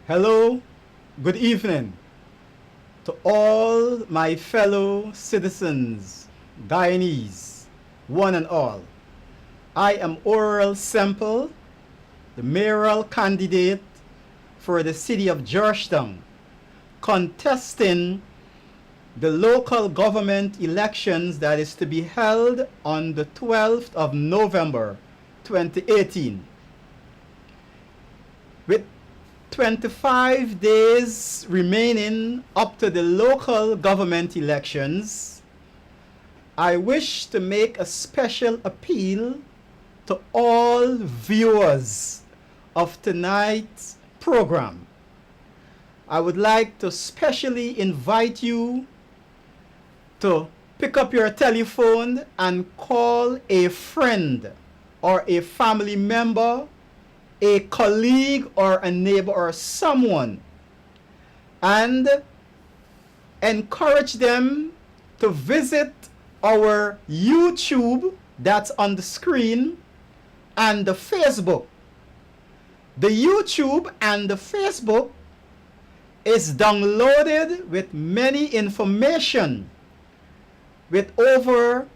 Hello, good evening to all my fellow citizens, Guyanese, one and all. I am Oral Semple, the mayoral candidate for the city of Georgetown, contesting the local government elections that is to be held on the 12th of November 2018. With 25 days remaining up to the local government elections, I wish to make a special appeal to all viewers of tonight's program. I would like to specially invite you to pick up your telephone and call a friend or a family member, a colleague or a neighbor or someone, and encourage them to visit our YouTube that's on the screen and the Facebook. The YouTube and the Facebook is downloaded with many information, with over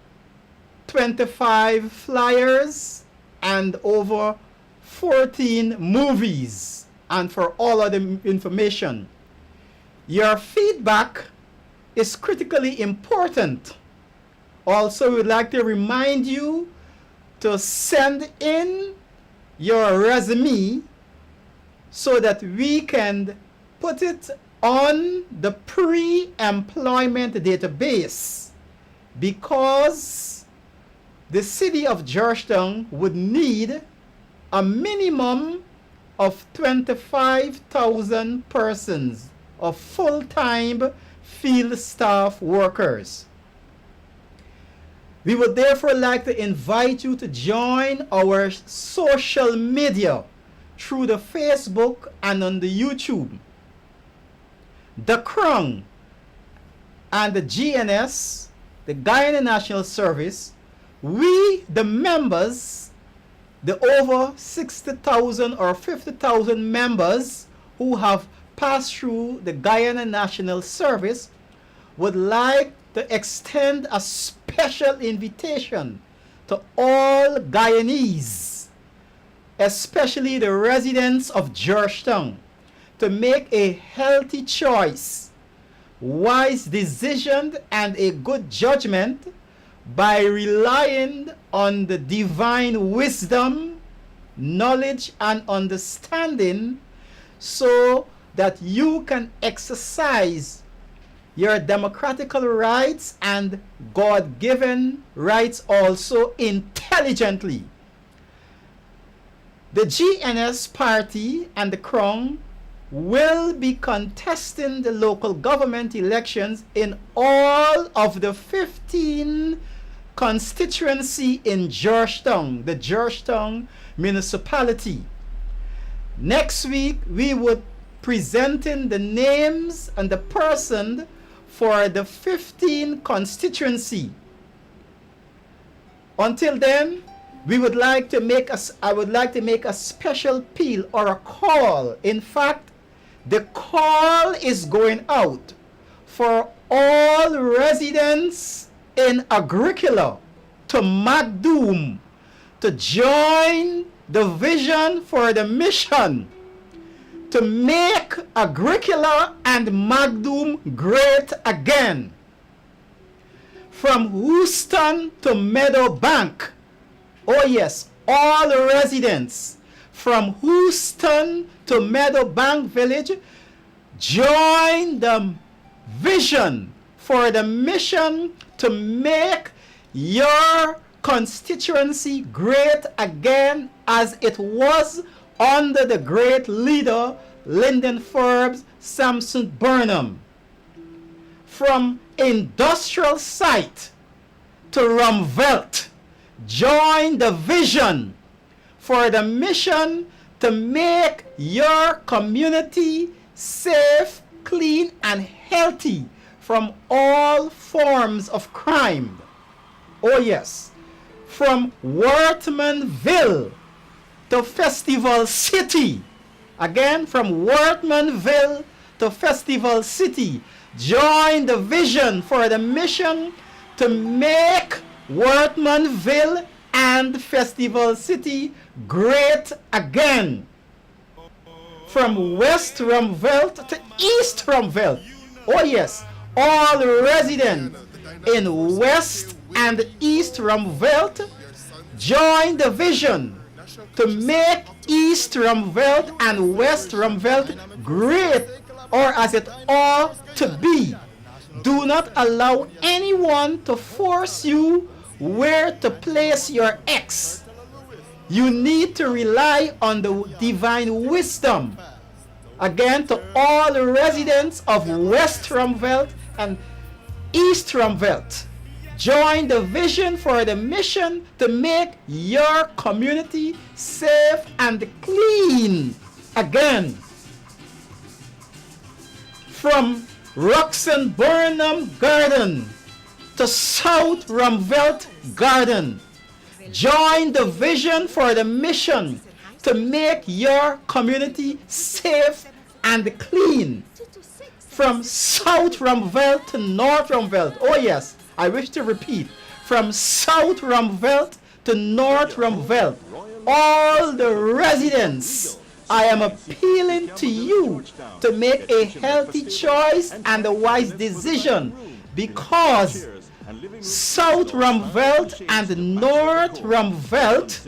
25 flyers and over 14 movies, and for all of the information. Your feedback is critically important. Also, we'd like to remind you to send in your resume so that we can put it on the pre-employment database, because the city of Georgetown would need a minimum of 25,000 persons of full-time field staff workers. We would therefore like to invite you to join our social media through the Facebook and on the YouTube. The Crown and the GNS, the Guyana National Service, we, the members, the over 60,000 or 50,000 members who have passed through the Guyana National Service, would like to extend a special invitation to all Guyanese, especially the residents of Georgetown, to make a healthy choice, wise decision, and a good judgment by relying on the divine wisdom, knowledge, and understanding, so that you can exercise your democratical rights and God-given rights also intelligently. The GNS party and the Crown will be contesting the local government elections in all of the 15 constituency in Georgetown, the Georgetown municipality. Next week, we would presenting the names and the person for the 15 constituency. Until then, I would like to make a special appeal or a call. In fact, the call is going out for all residents in Agricola to Magdoum to join the vision for the mission to make Agricola and Magdoum great again. From Houston to Meadowbank, oh yes, all residents from Houston to Meadowbank Village, join the vision for the mission to make your constituency great again as it was under the great leader Lyndon Forbes Sampson Burnham. From industrial site to Rumvelt, join the vision for the mission to make your community safe, clean, and healthy from all forms of crime. Oh yes, from Wortmanville to Festival City. Again, from Wortmanville to Festival City. Join the vision for the mission to make Wortmanville and Festival City great again. From West Rumvelt to East Rumvelt. Oh yes, all residents in West and East Rumvelt, join the vision to make East Rumvelt and West Rumvelt great, or as it ought to be. Do not allow anyone to force you where to place your X. You need to rely on the divine wisdom. Again, to all the residents of West Rumvelt and East Rumvelt, join the vision for the mission to make your community safe and clean again. From Roxanne Burnham Garden to South Rumvelt Garden, join the vision for the mission to make your community safe and clean. From South Rumvelt to North Rumvelt, oh yes, I wish to repeat, from South Rumvelt to North Rumvelt, all the residents, I am appealing to you to make a healthy choice and a wise decision, because South Rumvelt and North Rumvelt,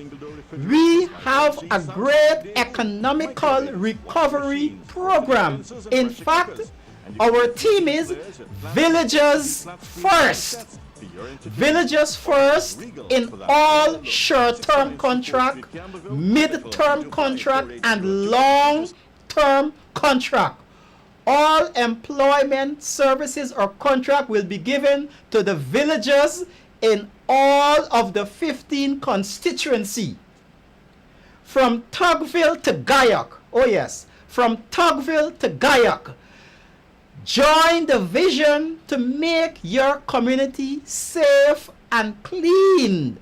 we have a great economical recovery program. In fact, our team is Villagers First. Villagers First in all short-term contract, mid-term contract, and long-term contract. All employment services or contract will be given to the villagers in all of the 15 constituency. From Tugville to Guyana, oh yes, from Tugville to Guyana, join the vision to make your community safe and clean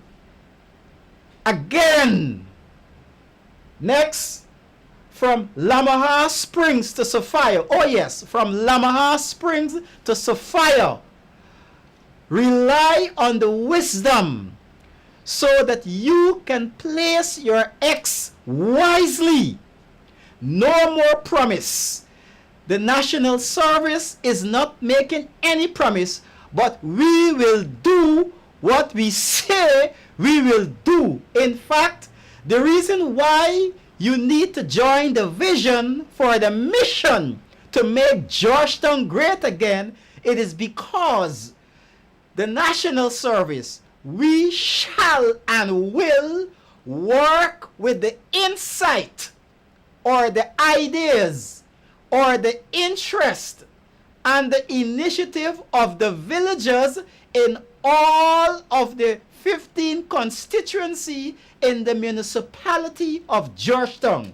again. Next, from Lamaha Springs to Sophia. Oh yes, from Lamaha Springs to Sophia. Rely on the wisdom so that you can place your X wisely. No more promise. The National Service is not making any promise, but we will do what we say we will do. In fact, the reason why you need to join the vision for the mission to make Georgetown great again, it is because the National Service, we shall and will work with the insight or the ideas or the interest and the initiative of the villagers in all of the 15 constituency in the municipality of Georgetown.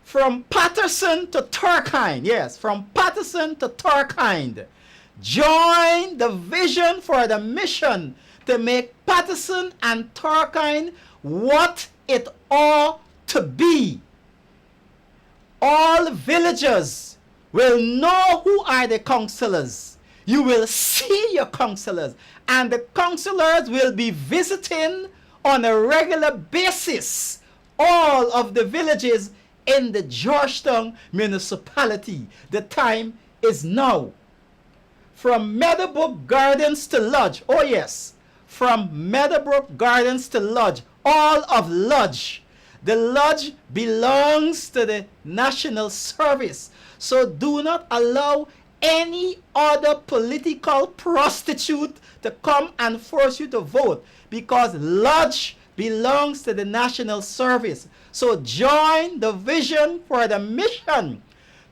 From Patterson to Turkine, yes, from Patterson to Turkine, Join the vision for the mission to make Patterson and Turkine what it ought to be. All villagers will know who are the counselors. You will see your counselors, and the counselors will be visiting on a regular basis all of the villages in the Georgetown municipality. The time is now. From Meadowbrook Gardens to Lodge, oh yes, from Meadowbrook Gardens to Lodge, all of Lodge. The lodge belongs to the National Service. So do not allow any other political prostitute to come and force you to vote, because lodge belongs to the National Service. So join the vision for the mission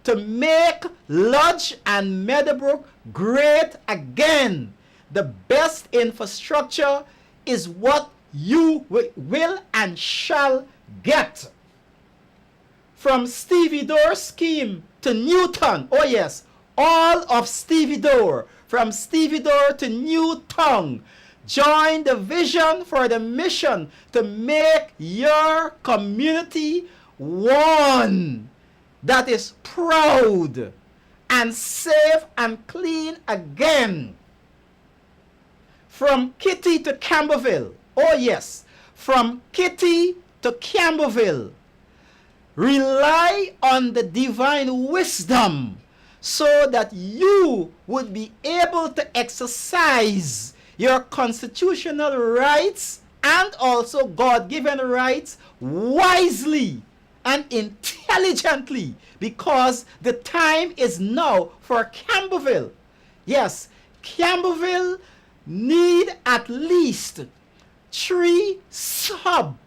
to make Lodge and Meadowbrook great again. The best infrastructure is what you will and shall get. From Stevedore scheme to Newton, oh yes, all of Stevedore, from Stevedore to Newton. Join the vision for the mission to make your community one that is proud and safe and clean again. From Kitty to Camberville, oh yes, from Kitty to Camberville. Rely on the divine wisdom so that you would be able to exercise your constitutional rights and also God-given rights wisely and intelligently, because the time is now for Camberville. Yes, Camberville need at least 3 sub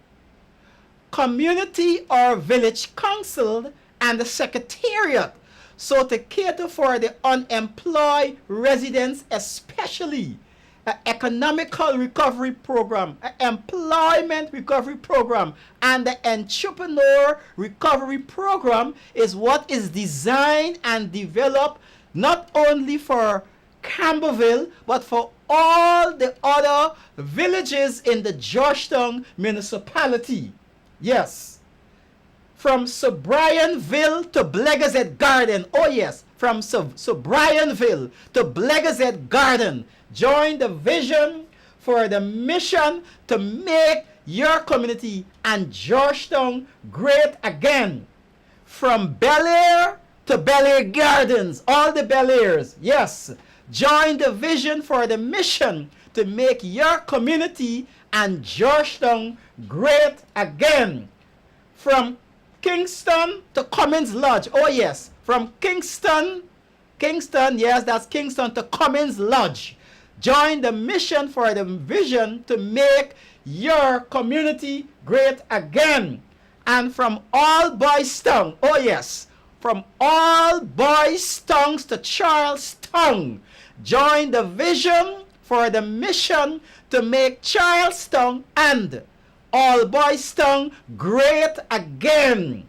community or village council and the secretariat, so to cater for the unemployed residents, especially an economical recovery program, an employment recovery program, and the entrepreneur recovery program is what is designed and developed not only for Camberville, but for all the other villages in the Georgetown municipality. Yes. From Sobrianville to Bleggazet Garden. Oh yes, from Sobrianville to Bleggazet Garden. Join the vision for the mission to make your community and Georgetown great again. From Bel Air to Bel Air Gardens, all the Bel Airs. Yes. Join the vision for the mission to make your community and Georgetown great again. From Kingston to Cummins Lodge. Oh yes, from Kingston, yes, that's Kingston to Cummins Lodge. Join the mission for the vision to make your community great again. And from All Boys Town, oh yes, from All Boys Towns to Charlestown. Join the vision for the mission to make Charlestown and All Boys Town great again.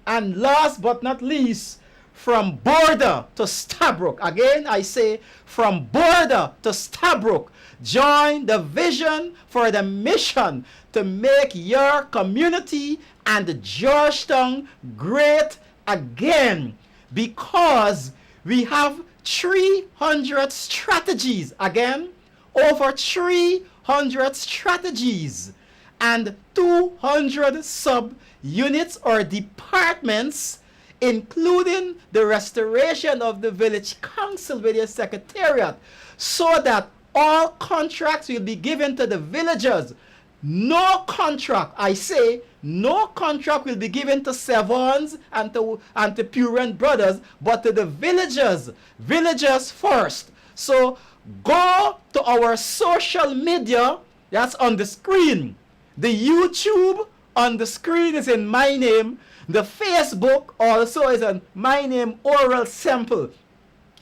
And last but not least, from Border to Stabroek. Again, I say from Border to Stabroek. Join the vision for the mission to make your community and Georgetown great again. Because we have 300 strategies. Again, over 300 strategies and 200 sub-units or departments, including the restoration of the village council with their secretariat, so that all contracts will be given to the villagers. No contract, I say, no contract will be given to Sevons and to Purin Brothers, but to the villagers. Villagers first. So go to our social media, that's on the screen. The YouTube on the screen is in my name. The Facebook also is in my name, Oral Semple.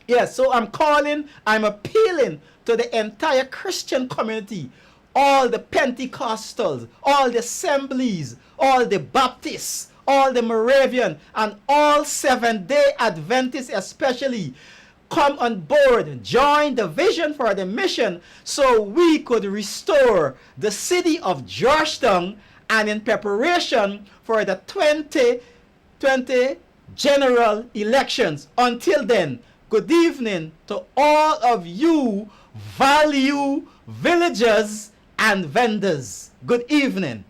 Yes, so I'm appealing to the entire Christian community, all the Pentecostals, all the Assemblies, all the Baptists, all the Moravian, and all Seventh-day Adventists especially. come on board, join the vision for the mission so we could restore the city of Georgetown and in preparation for the 2020 general elections. Until then, good evening to all of you value villagers and vendors. Good evening.